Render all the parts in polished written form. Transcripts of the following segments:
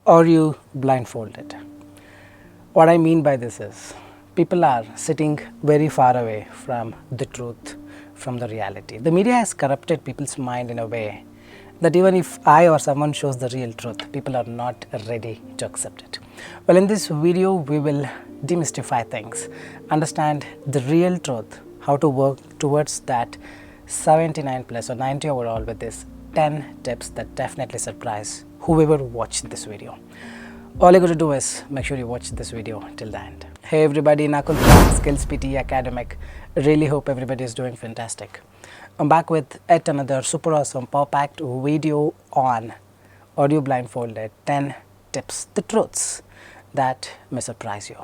Are you blindfolded? What I mean by this is, people are sitting very far away from the truth, from the reality. The media has corrupted people's mind in a way that even if I or someone shows the real truth, people are not ready to accept it. Well, in this video, we will demystify things, understand the real truth, how to work towards that 79 plus or 90 overall with this 10 tips that definitely surprise whoever watched this video. All you got to do is make sure you watch this video till the end. Hey everybody, Nakul from SKILLS PTE ACADEMIC. Really hope everybody is doing fantastic. I'm back with yet another super awesome power-packed video on audio blindfolded 10 tips, the truths that may surprise you.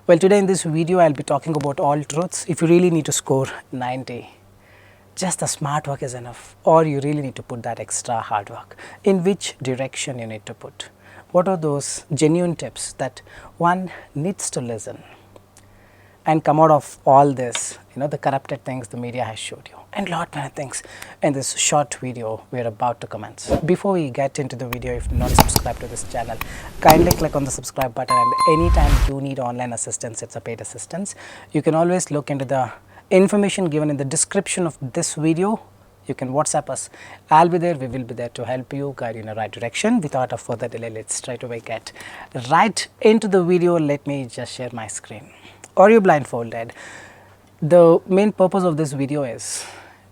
Well, today in this video I'll be talking about all truths. If you really need to score 90, just the smart work is enough, or you really need to put that extra hard work. In which direction you need to put? What are those genuine tips that one needs to listen and come out of all this, the corrupted things the media has showed you, and lot many things in this short video we are about to commence. Before we get into the video, if not subscribed to this channel, kindly click on the subscribe button, and anytime you need online assistance, it's a paid assistance, you can always look into the information given in the description of this video. You can WhatsApp us. I'll be there. We will be there to help you, guide you in the right direction. Without a further delay, let's try to get right into the video. Let me just share my screen. Are you blindfolded? The main purpose of this video is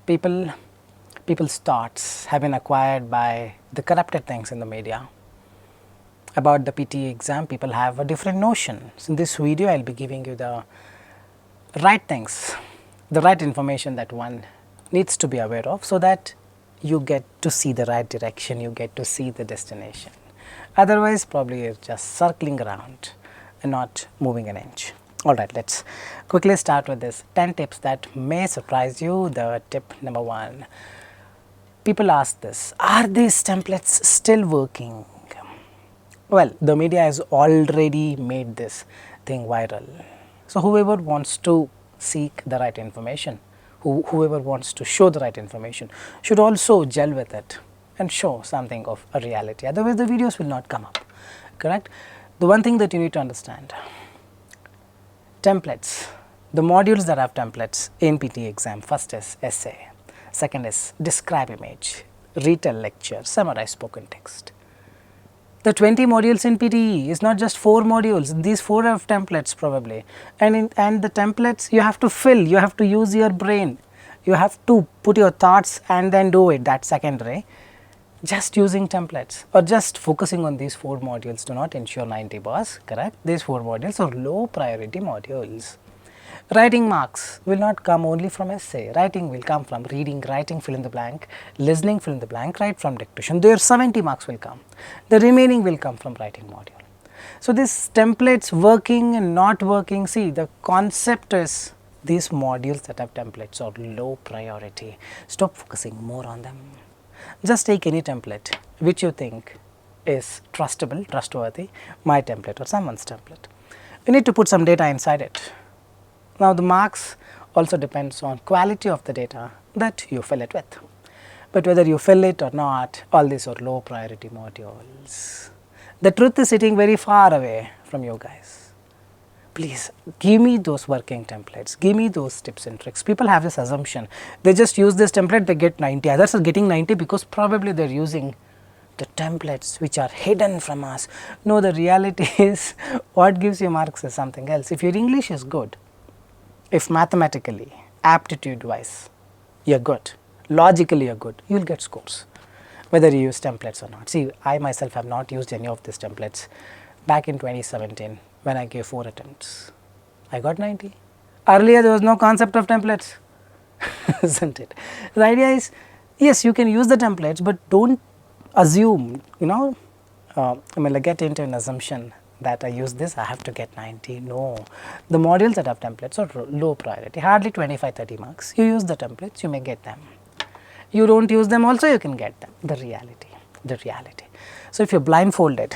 people's thoughts have been acquired by the corrupted things in the media. About the PTE exam, people have a different notion. So in this video, I'll be giving you the right things, the right information that one needs to be aware of, so that you get to see the right direction, you get to see the destination. Otherwise, probably you're just circling around and not moving an inch. Alright, let's quickly start with this 10 tips that may surprise you. The tip number 1. People ask this, are these templates still working? Well, the media has already made this thing viral. So whoever wants to seek the right information, whoever wants to show the right information, should also gel with it and show something of a reality. Otherwise, the videos will not come up. Correct? The one thing that you need to understand, templates, the modules that have templates in PTE exam, first is essay, second is describe image, retell lecture, summarize spoken text. The 20 modules in PTE is not just 4 modules, these 4 have templates probably, and the templates you have to fill, you have to use your brain, you have to put your thoughts and then do it, that's secondary. Just using templates or just focusing on these 4 modules do not ensure 90 bars, correct? These 4 modules are low priority modules. Writing marks will not come only from essay. Writing will come from reading, writing, fill in the blank, listening, fill in the blank, write from dictation. There 70 marks will come. The remaining will come from writing module. So these templates working and not working, see, the concept is these modules that have templates are low priority. Stop focusing more on them. Just take any template which you think is trustable, trustworthy, my template or someone's template. You need to put some data inside it. Now the marks also depends on quality of the data that you fill it with. But whether you fill it or not, all these are low priority modules. The truth is sitting very far away from you guys. Please give me those working templates, give me those tips and tricks. People have this assumption, they just use this template, they get 90. Others are getting 90 because probably they're using the templates which are hidden from us. No, the reality is what gives you marks is something else. If your English is good, if mathematically, aptitude wise, you're good, logically you're good, you'll get scores, whether you use templates or not. See, I myself have not used any of these templates. Back in 2017, when I gave 4 attempts, I got 90. Earlier, there was no concept of templates, isn't it? The idea is, yes, you can use the templates, but don't assume, get into an assumption that I use this, I have to get 90. No, the modules that have templates are low priority, hardly 25-30 marks. You use the templates, you may get them. You don't use them also, you can get them. The reality. So if you're blindfolded,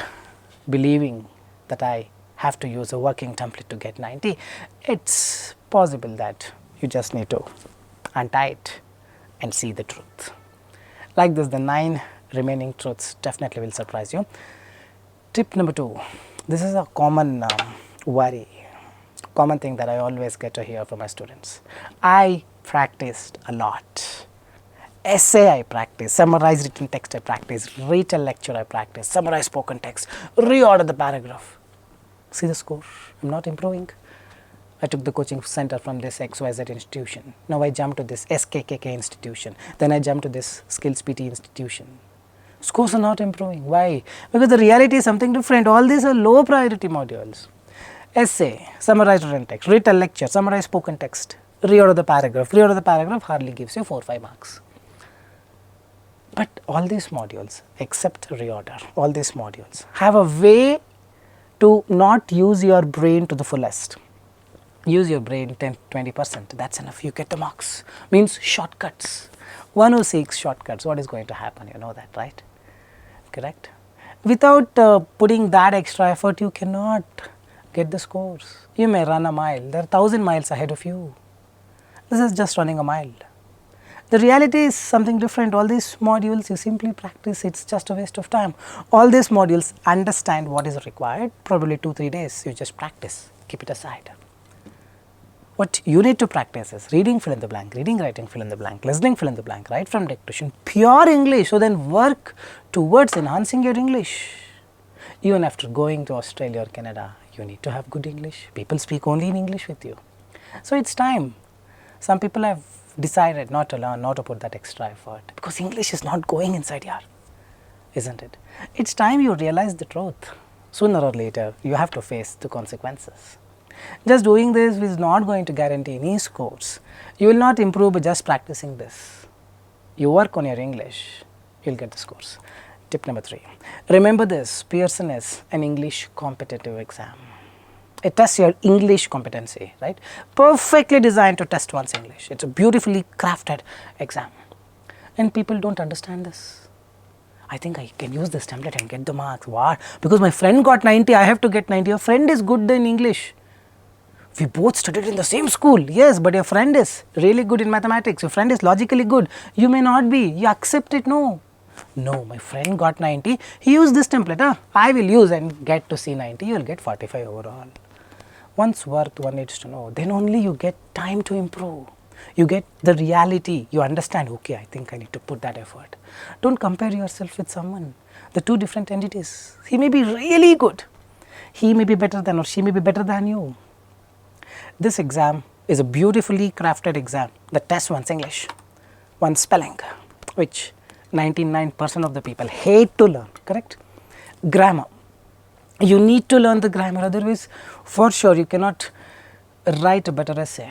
believing that I have to use a working template to get 90, it's possible that you just need to untie it and see the truth. Like this, the 9 remaining truths definitely will surprise you. Tip number 2, this is a common worry, common thing that I always get to hear from my students. I practiced a lot. Essay I practice, summarize written text I practice, read a lecture I practice, summarize spoken text, reorder the paragraph. See the score, I am not improving. I took the coaching center from this XYZ institution. Now I jump to this SKKK institution. Then I jump to this SKILLS PTE institution. Scores are not improving. Why? Because the reality is something different. All these are low priority modules. Essay, summarize written text, read a lecture, summarize spoken text, reorder the paragraph. Reorder the paragraph hardly gives you 4 or 5 marks. But all these modules, except reorder, all these modules have a way to not use your brain to the fullest. Use your brain 10-20%, that's enough, you get the marks. Means shortcuts. One who seeks shortcuts, what is going to happen? You know that, right? Correct? Without putting that extra effort, you cannot get the scores. You may run a mile, there are 1,000 miles ahead of you. This is just running a mile. The reality is something different. All these modules you simply practice, it's just a waste of time. All these modules understand what is required, probably 2-3 days, you just practice, keep it aside. What you need to practice is reading fill in the blank, reading, writing fill in the blank, listening fill in the blank, right from dictation, pure English. So then work towards enhancing your English. Even after going to Australia or Canada, you need to have good English. People speak only in English with you. So it's time. Some people have decided not to learn, not to put that extra effort because English is not going inside here, isn't it? It's time you realize the truth. Sooner or later, you have to face the consequences. Just doing this is not going to guarantee any scores. You will not improve by just practicing this. You work on your English, you will get the scores. Tip number 3. Remember this, Pearson is an English competitive exam. It tests your English competency, right? Perfectly designed to test one's English. It's a beautifully crafted exam. And people don't understand this. I think I can use this template and get the marks. What? Because my friend got 90, I have to get 90. Your friend is good in English. We both studied in the same school, yes, but your friend is really good in mathematics, your friend is logically good, you may not be, you accept it, no. No, my friend got 90, he used this template, I will use and get to C90, you will get 45 overall. Once worth one needs to know, then only you get time to improve. You get the reality, you understand, okay, I think I need to put that effort. Don't compare yourself with someone, the two different entities. He may be really good, he may be better than or she may be better than you. This exam is a beautifully crafted exam that tests one's English, one's spelling, which 99% of the people hate to learn, correct? Grammar. You need to learn the grammar, otherwise for sure you cannot write a better essay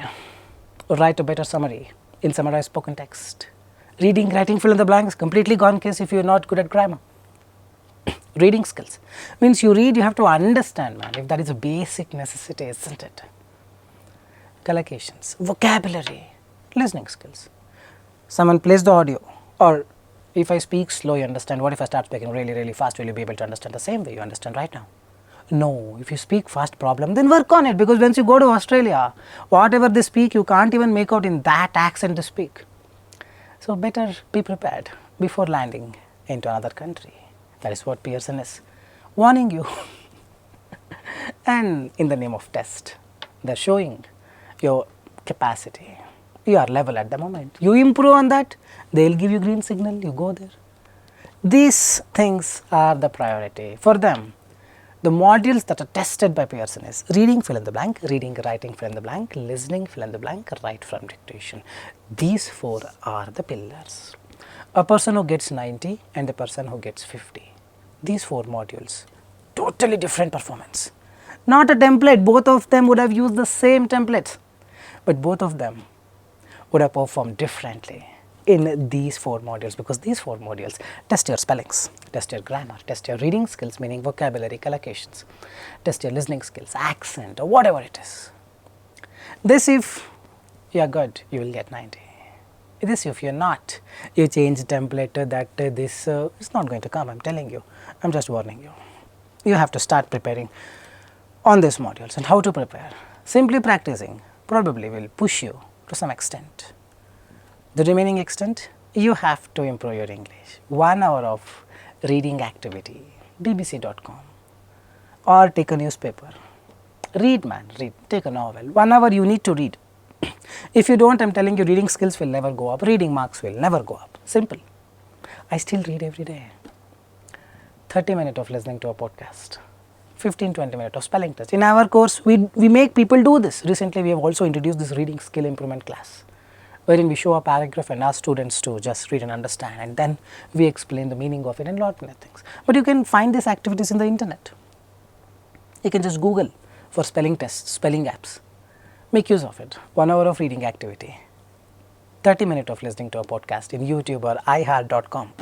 or write a better summary in summarized spoken text. Reading, writing, fill in the blanks, completely gone case if you are not good at grammar. Reading skills means you read, you have to understand, man, if that is a basic necessity, isn't it? Collocations, vocabulary, listening skills. Someone plays the audio, or if I speak slow, you understand. What if I start speaking really, really fast? Will you be able to understand the same way you understand right now? No, if you speak fast, problem, then work on it, because once you go to Australia, whatever they speak, you can't even make out in that accent to speak. So better be prepared before landing into another country. That is what Pearson is warning you. And in the name of test, they are showing your capacity, your level at the moment. You improve on that, they will give you green signal, you go there. These things are the priority for them. The modules that are tested by Pearson is reading, fill in the blank, reading, writing, fill in the blank, listening, fill in the blank, write from dictation. These 4 are the pillars. A person who gets 90 and a person who gets 50. These 4 modules, totally different performance. Not a template, both of them would have used the same template, but both of them would have performed differently in these 4 modules, because these 4 modules test your spellings, test your grammar, test your reading skills, meaning vocabulary, collocations, test your listening skills, accent, or whatever it is. This, if you are good, you will get 90. This, if you are not, you change template that this is not going to come, I am telling you, I am just warning you. You have to start preparing on these modules. And how to prepare? Simply practicing probably will push you to some extent. The remaining extent, you have to improve your English. 1 hour of reading activity, bbc.com. or take a newspaper. Read, man, read. Take a novel. 1 hour you need to read. If you don't, I am telling you, reading skills will never go up. Reading marks will never go up. Simple. I still read every day. 30 minutes of listening to a podcast. 15-20 minutes of spelling test. In our course, we make people do this. Recently, we have also introduced this reading skill improvement class, wherein we show a paragraph and ask students to just read and understand, and then we explain the meaning of it and lot of things. But you can find these activities in the internet. You can just Google for spelling tests, spelling apps. Make use of it. 1 hour of reading activity. 30 minutes of listening to a podcast in YouTube or iHeart.com.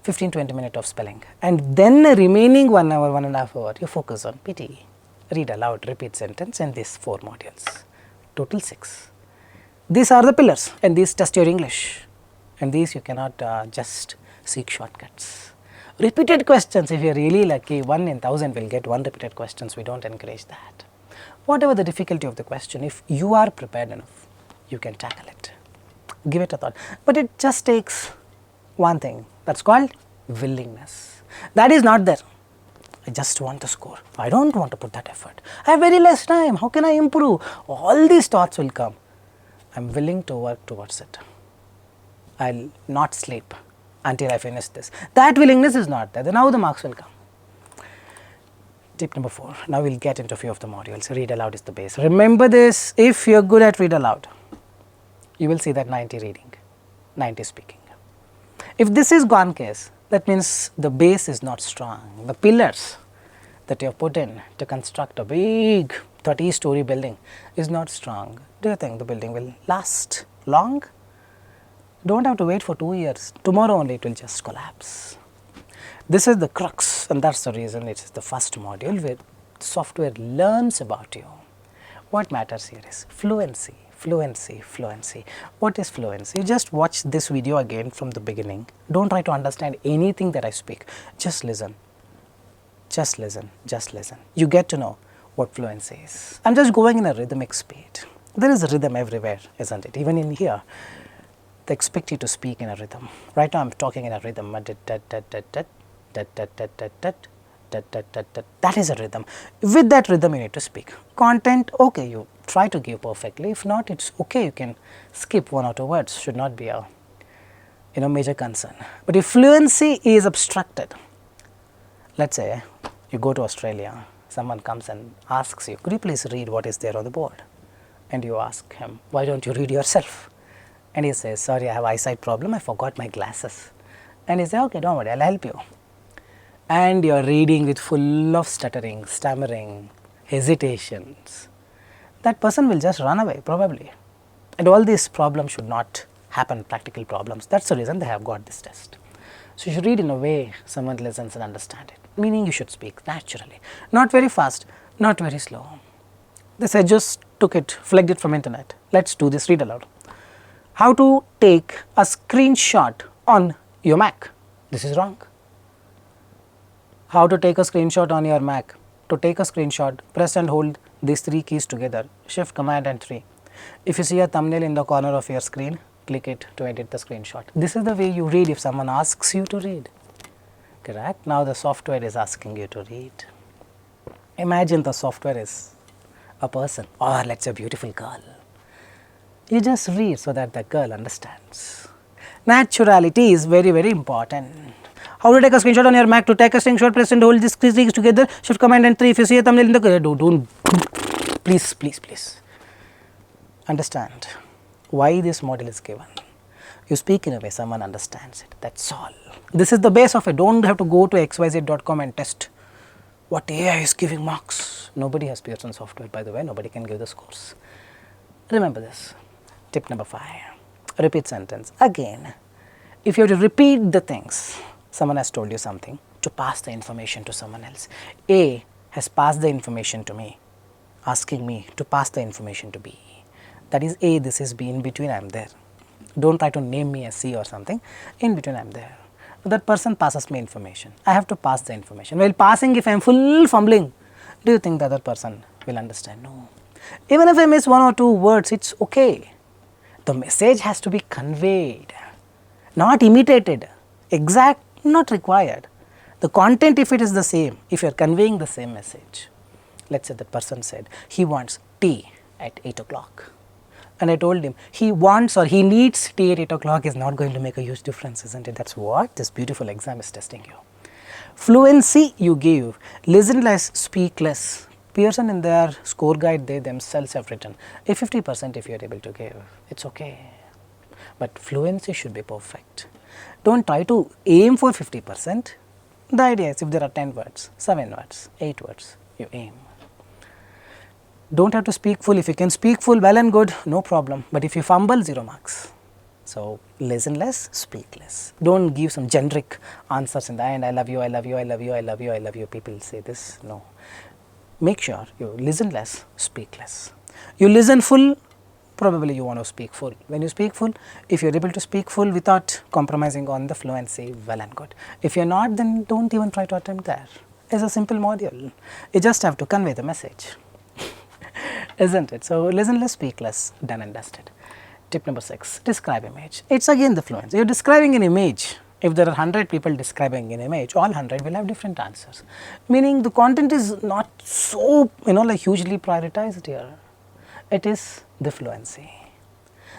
15-20 minutes of spelling, and then the remaining 1 hour, 1.5 hours, you focus on PTE. Read aloud, repeat sentence, and these 4 modules. Total 6. These are the pillars, and these test your English. And these you cannot just seek shortcuts. Repeated questions, if you are really lucky, 1 in 1,000 will get 1 repeated questions. We don't encourage that. Whatever the difficulty of the question, if you are prepared enough, you can tackle it. Give it a thought. But it just takes one thing. That's called willingness. That is not there. I just want to score. I don't want to put that effort. I have very less time. How can I improve? All these thoughts will come. I am willing to work towards it. I will not sleep until I finish this. That willingness is not there. Then how the marks will come? Tip number 4. Now we will get into a few of the modules. Read aloud is the base. Remember this, if you are good at read aloud, you will see that 90 reading, 90 speaking. If this is gone case, that means the base is not strong. The pillars that you have put in to construct a big 30-story building is not strong. Do you think the building will last long? Don't have to wait for 2 years. Tomorrow only it will just collapse. This is the crux, and that's the reason it is the first module where software learns about you. What matters here is fluency. Fluency, fluency. What is fluency? You just watch this video again from the beginning. Don't try to understand anything that I speak. Just listen. Just listen. Just listen. You get to know what fluency is. I'm just going in a rhythmic speed. There is a rhythm everywhere, isn't it? Even in here, they expect you to speak in a rhythm. Right now, I'm talking in a rhythm. That is a rhythm. With that rhythm, you need to speak. Content, okay, you try to give perfectly. If not, it's okay. You can skip 1 or 2 words. Should not be a major concern. But if fluency is obstructed, let's say you go to Australia, someone comes and asks you, could you please read what is there on the board? And you ask him, why don't you read yourself? And he says, sorry, I have eyesight problem. I forgot my glasses. And he says, okay, don't worry, I'll help you. And you are reading with full of stuttering, stammering, hesitations. That person will just run away probably. And all these problems should not happen, practical problems. That's the reason they have got this test. So you should read in a way someone listens and understands it. Meaning you should speak naturally. Not very fast, not very slow. This I just took it, flagged it from internet. Let's do this, read aloud. How to take a screenshot on your Mac. This is wrong. How to take a screenshot on your Mac. To take a screenshot, press and hold these 3 keys together, Shift, Command and 3. If you see a thumbnail in the corner of your screen, click it to edit the screenshot. This is the way you read if someone asks you to read. Correct? Now the software is asking you to read. Imagine the software is a person, or let's say a beautiful girl. You just read so that the girl understands. Naturality is very, very important. How to take a screenshot on your Mac? To take a screenshot, press and hold these keys together, Shift, Command and 3. If you see a thumbnail in the corner, don't. Please, please, please. Understand why this model is given. You speak in a way someone understands it. That's all. This is the base of it. Don't have to go to xyz.com and test what AI is giving marks. Nobody has Pearson software, by the way. Nobody can give the scores. Remember this. Tip number 5. Repeat sentence. Again, if you have to repeat the things, someone has told you something, to pass the information to someone else. A has passed the information to me, asking me to pass the information to B. That is A, this is B, in between I am there. Don't try to name me as C or something, in between I am there. That person passes me information. I have to pass the information. While passing, if I am full fumbling, do you think the other person will understand? No. Even if I miss 1 or 2 words, it's okay. The message has to be conveyed, not imitated. Exact, not required. The content, if it is the same, if you are conveying the same message, let us say the person said he wants tea at 8 o'clock, and I told him he wants or he needs tea at 8 o'clock is not going to make a huge difference, isn't it? That is what this beautiful exam is testing you. Fluency you give, listen less, speak less. Pearson in their score guide, they themselves have written a 50% if you are able to give, it is okay, but fluency should be perfect. Do not try to aim for 50%. The idea is if there are 10 words, 7 words, 8 words, you aim. Do not have to speak full. If you can speak full, well and good, no problem, but if you fumble, 0 marks. So, listen less, speak less. Do not give some generic answers in the end, I love you, I love you, I love you, I love you, I love you, people say this, no. Make sure you listen less, speak less. You listen full, probably you want to speak full. When you speak full, if you are able to speak full without compromising on the fluency, well and good. If you are not, then do not even try to attempt there. It is a simple module. You just have to convey the message, isn't it? So, listen less, speak less, done and dusted. Tip number 6, describe image. It is again the fluency. You are describing an image. If there are 100 people describing an image, all 100 will have different answers, meaning the content is not so like hugely prioritized here, it is the fluency.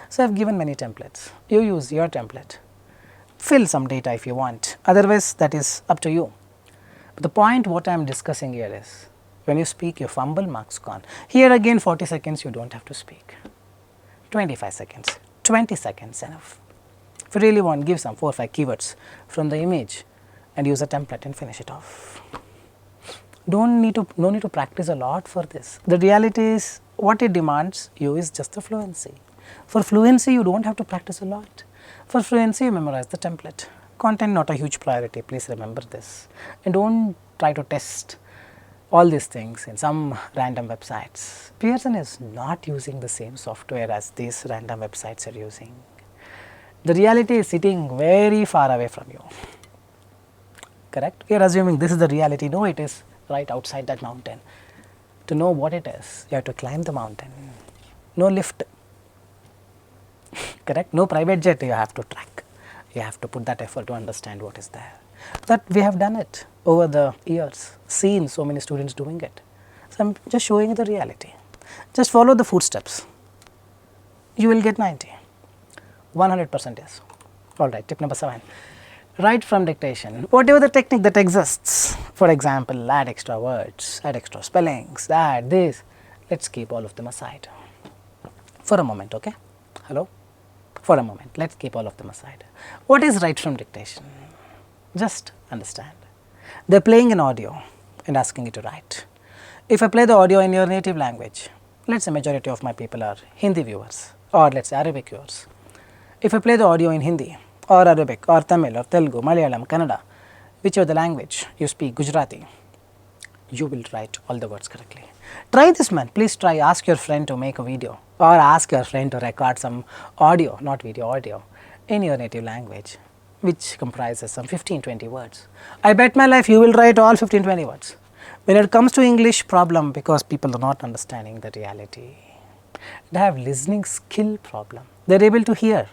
So, I have given many templates, you use your template, fill some data if you want, otherwise that is up to you. But the point what I am discussing here is, when you speak you fumble, marks gone. Here again 40 seconds you do not have to speak, 25 seconds, 20 seconds enough. If you really want, give some 4 or 5 keywords from the image and use a template and finish it off. No need to practice a lot for this. The reality is what it demands you is just the fluency. For fluency you do not have to practice a lot. For fluency you memorize the template. Content not a huge priority, please remember this. And do not try to test all these things in some random websites. Pearson is not using the same software as these random websites are using. The reality is sitting very far away from you, correct? We are assuming this is the reality. No, it is right outside that mountain. To know what it is, you have to climb the mountain. No lift, correct? No private jet you have to track. You have to put that effort to understand what is there. That we have done it over the years, seen so many students doing it. So, I am just showing you the reality. Just follow the footsteps, you will get 90. 100% yes. Alright, tip number 7, write from dictation. Whatever the technique that exists, for example, add extra words, add extra spellings, add this, let us keep all of them aside for a moment, okay? Hello? For a moment, let us keep all of them aside. What is write from dictation? Just understand. They are playing an audio and asking you to write. If I play the audio in your native language, let us say majority of my people are Hindi viewers or let us say Arabic viewers. If I play the audio in Hindi or Arabic or Tamil or Telugu, Malayalam, Kannada, whichever the language you speak, Gujarati, you will write all the words correctly. Try this, man, please try, ask your friend to make a video or ask your friend to record some audio, not video, audio in your native language, which comprises some 15-20 words. I bet my life you will write all 15-20 words. When it comes to English, problem because people are not understanding the reality. They have listening skill problem. They are able to hear,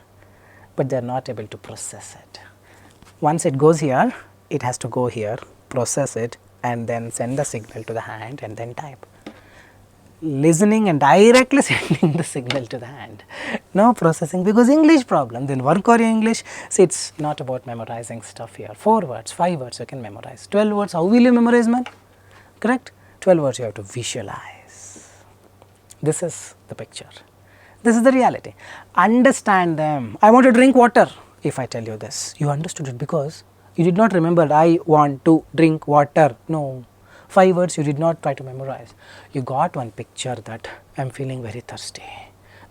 but they are not able to process it. Once it goes here, it has to go here, process it and then send the signal to the hand and then type. Listening and directly sending the signal to the hand. No processing because English problem. Then work on your English. See, it is not about memorizing stuff here. 4 words, 5 words you can memorize. 12 words, how will you memorize, man? Correct? 12 words you have to visualize. This is the picture. This is the reality. Understand them. I want to drink water. If I tell you this, you understood it because you did not remember I want to drink water. No. 5 words you did not try to memorize. You got one picture that I am feeling very thirsty,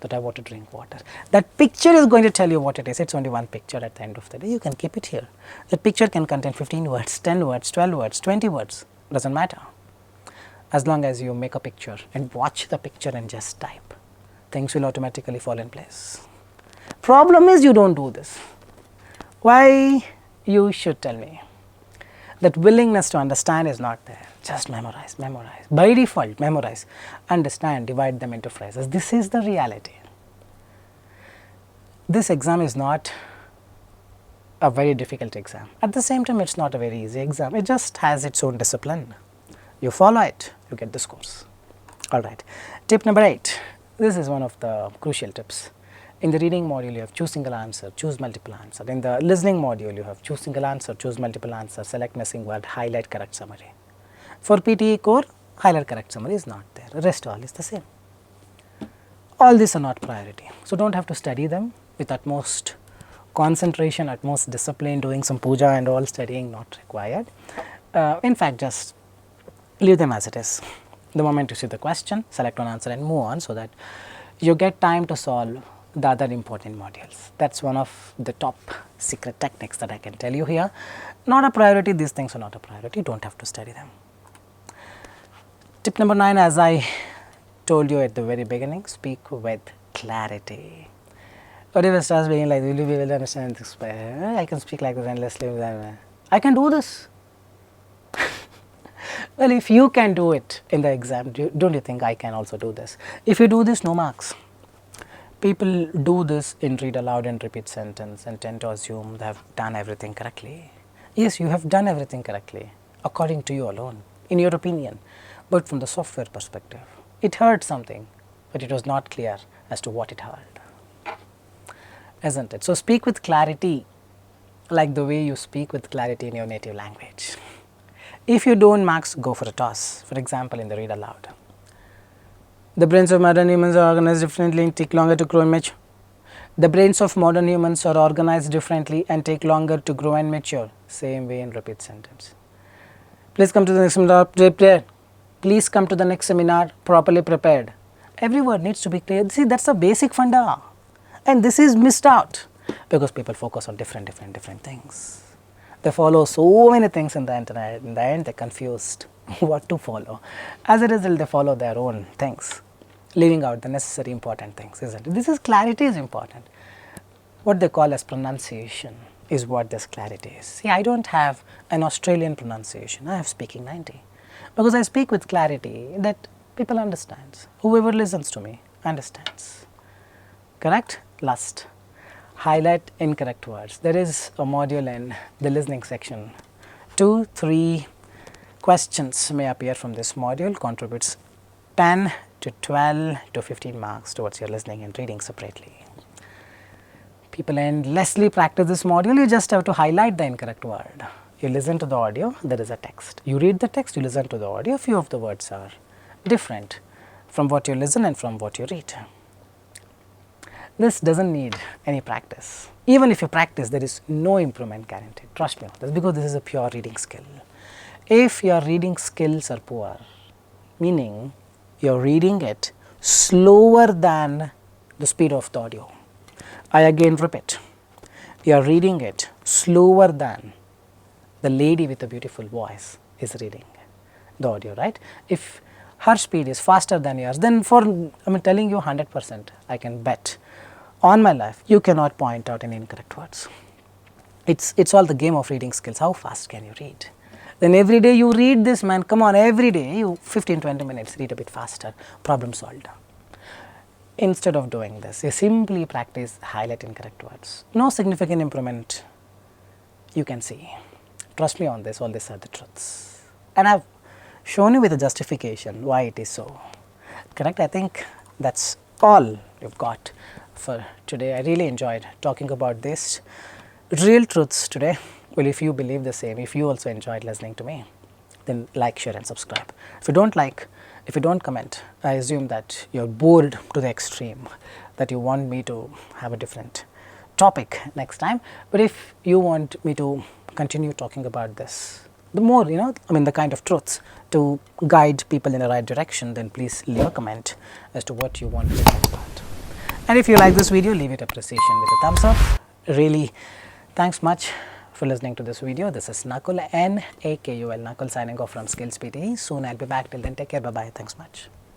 that I want to drink water. That picture is going to tell you what it is. It is only one picture at the end of the day. You can keep it here. That picture can contain 15 words, 10 words, 12 words, 20 words. Does not matter. As long as you make a picture and watch the picture and just type, things will automatically fall in place. Problem is you do not do this. Why? You should tell me. That willingness to understand is not there. Just memorize, memorize. By default, memorize. Understand, divide them into phrases. This is the reality. This exam is not a very difficult exam. At the same time, it's not a very easy exam. It just has its own discipline. You follow it, you get the scores. All right. Tip number 8. This is one of the crucial tips. In the reading module, you have choose single answer, choose multiple answer. In the listening module, you have choose single answer, choose multiple answer, select missing word, highlight correct summary. For PTE core, highlight correct summary is not there. The rest all is the same. All these are not priority. So, don't have to study them with utmost concentration, utmost discipline, doing some puja and all, studying not required. In fact, just leave them as it is. The moment you see the question, select one answer and move on, so that you get time to solve the other important modules. That's one of the top secret techniques that I can tell you here. Not a priority, these things are not a priority, don't have to study them. Tip number 9, as I told you at the very beginning, speak with clarity. What if it starts being like, will you be able to understand this? I can speak like this endlessly. I can do this. Well, if you can do it in the exam, don't you think I can also do this? If you do this, no marks. People do this in read aloud and repeat sentence and tend to assume they have done everything correctly. Yes, you have done everything correctly, according to you alone, in your opinion. But from the software perspective, it heard something, but it was not clear as to what it heard. Isn't it? So, speak with clarity, like the way you speak with clarity in your native language. If you don't, marks go for a toss. For example, in the read aloud, the brains of modern humans are organized differently and take longer to grow and mature. The brains of modern humans are organized differently and take longer to grow and mature. Same way in repeat sentence. Please come to the next seminar prepared. Please come to the next seminar properly prepared. Every word needs to be clear. See, that's a basic funda. And this is missed out because people focus on different things. They follow so many things in the internet. In the end, they're confused what to follow. As a result, they follow their own things, leaving out the necessary important things, isn't it? This is clarity is important. What they call as pronunciation is what this clarity is. See, I don't have an Australian pronunciation. I have speaking 90 because I speak with clarity that people understand. Whoever listens to me understands. Correct? Last, highlight incorrect words. There is a module in the listening section. 2-3 questions may appear from this module, contributes 10 to 12 to 15 marks towards your listening and reading separately. People endlessly practice this module. You just have to highlight the incorrect word. You listen to the audio, there is a text. You read the text, you listen to the audio. A few of the words are different from what you listen and from what you read. This doesn't need any practice. Even if you practice, there is no improvement guaranteed. Trust me on this, because this is a pure reading skill. If your reading skills are poor, meaning you are reading it slower than the speed of the audio. I again repeat, you are reading it slower than the lady with a beautiful voice is reading the audio, right? If her speed is faster than yours, then I'm telling you 100%, I can bet on my life, you cannot point out any incorrect words. It's all the game of reading skills. How fast can you read? Then every day you read this, man, come on, every day you 15-20 minutes read a bit faster, problem solved. Instead of doing this, you simply practice highlight incorrect words. No significant improvement you can see. Trust me on this, all these are the truths. And I've shown you with a justification why it is so. Correct? I think that's all you've got for today. I really enjoyed talking about this real truths today. Well, if you believe the same, if you also enjoyed listening to me, then like, share and subscribe. If you don't like, if you don't comment, I assume that you're bored to the extreme, that you want me to have a different topic next time. But if you want me to continue talking about this, the more, the kind of truths to guide people in the right direction, then please leave a comment as to what you want to talk about. And if you like this video, leave it appreciation with a thumbs up. Really, thanks much for listening to this video. This is Nakul, Nakul, signing off from SKILLS PTE. Soon I'll be back. Till then, take care. Bye-bye. Thanks much.